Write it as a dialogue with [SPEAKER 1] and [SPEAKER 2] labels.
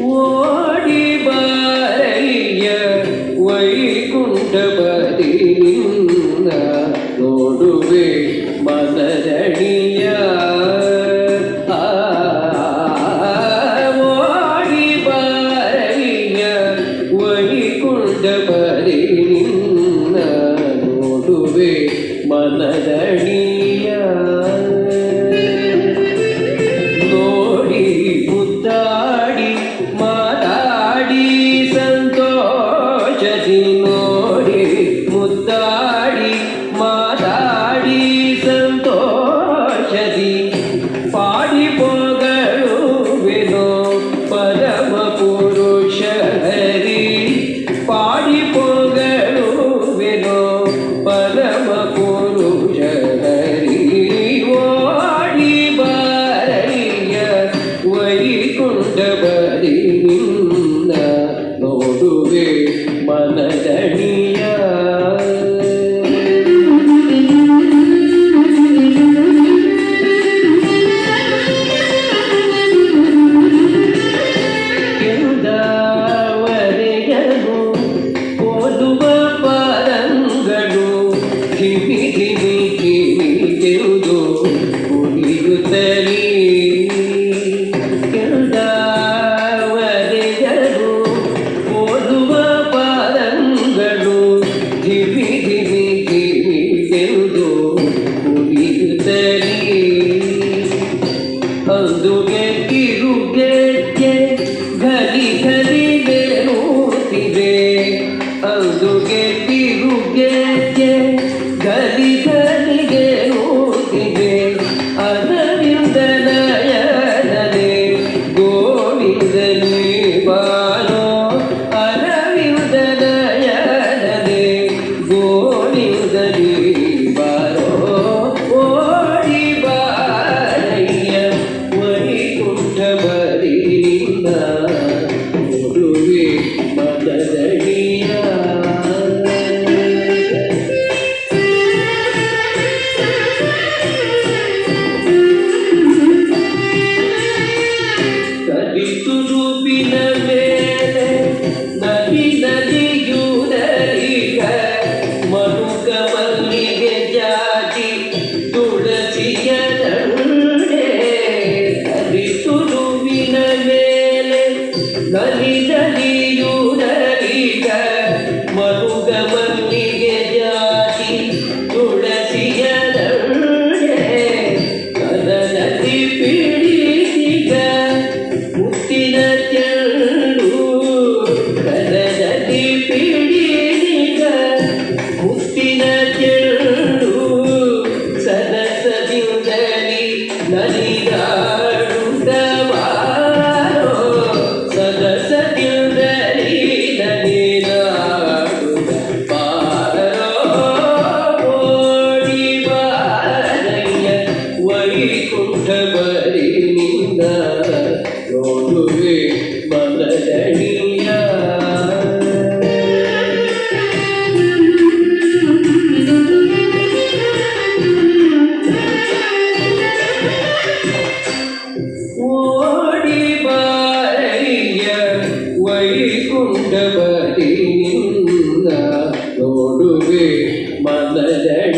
[SPEAKER 1] ಓಡಿ ಬಾರಯ್ಯ ವೈಕುಂಠಪತಿ ನಿನ್ನ ನೋಡುವೆ ಮನರಣಿಯ ಓಡಿ ಬಾರಯ್ಯ ವೈಕುಂಠಪತಿ ನಿನ್ನ ನೋಡುವೆ ಮನರಣಿಯ ನೋಡಿ ಮುದ್ದಾಡಿ ಮಾತಾಡಿ ಸಂತೋಷದಿ ನೋಡಿ ಮುದ್ದಾಡಿ ಮಾತಾಡಿ ಸಂತೋಷದಿ ಪಾಡಿ ಪೊಗಳುವೆನೋ ಪರಮ ಪುರುಷ ಹರಿ ಪಾಡಿ ಪೊಗಳುವೆನೋ ಪರಮ ಪುರುಷ ಹರಿ ಓಡಿ ಬಾರಯ್ಯ ವೈಕುಂಠಪತಿ ನಿನ್ನ ನೋಡುವೆ ಮನದಣಿಯ ಕೆಂದವರೆಯನು ಓದುವ ಪರಂಗಳು ಧಿಮಿ ಧಿಮಿ ಧಿಮಿ ತೆರೆದು ಕುಣಿಯುತ್ತಲೇ ಕೆಂದವರೆಯನು ಓದುವ ಪರಂಗಳು ಧಿಮಿ ಧಿಮಿ ಧಿಮಿ ತೆರೆದು ಕುಣಿಯುತ್ತಲೇ ಅಂದುಗೆ ಕಿರುಗೆಜ್ಜೆ ಘಲಿ ಘಲಿ ಬೇರುತ್ತಿವೆ ಅಂದುಗೆ ಕಿರುಗೆಜ್ಜೆ ಘಲಿ ಘಲಿ ಬೇರುತ್ತಿವೆ ಅರವಿಂದ ನಯನನೆ ಗೋವಿಂದನೇ ಬಾನೋ ಅರವಿಂದ ನಯನನೆ ಗೋವಿಂದನೇ ಬಾನೋ ಓಡಿ ಬಾರಯ್ಯ ವೈಕುಂಠಪತಿ ನಿನ್ನ ನೋಡುವೆ ಮನದಣಿಯ ಕಲಿತುರುಪಿನ ಮೇಲೆ ನದಿ ನದಿಯುದರಿಗ ಮನುಕ ಮಲ್ಲಿಗೆ ಜಾತಿ ತುಳಸಿಯ ದಂಡೆ ಕಲಿತುರುಪಿನ ಮೇಲೆ ನದಿ ನದಿಯುದರಿಗ ಮನುಕ ಮಲ್ಲಿಗೆ ಜಾತಿ ತುಳಸಿಯ ದಂಡೆ ಕದನದಿ ಪಿಡಿಸಿಗ ಮುತ್ತಿನ ಚೆಂಡು ಕದನದಿ ಪಿಡಿಸಿಗ ಮುತ್ತಿನ ಚೆಂಡು ಸರಸದಿಂದಲಿ ನಲಿದಾಡುತ್ತವಾರೋ ಸರಸದಿಂದಲಿ ನಲಿದಾಡುತ್ತವಾರೋ ಓಡಿ ಬಾರಯ್ಯ ವೈಕುಂಠಪತಿ ನಿನ್ನ ನೋಡುವೆ ಮನದಣಿಯ ಓಡಿ ಬಾರಯ್ಯ ವೈಕುಂಠಪತಿ ನಿನ್ನ ನೋಡುವೆ ಮನದಣಿಯ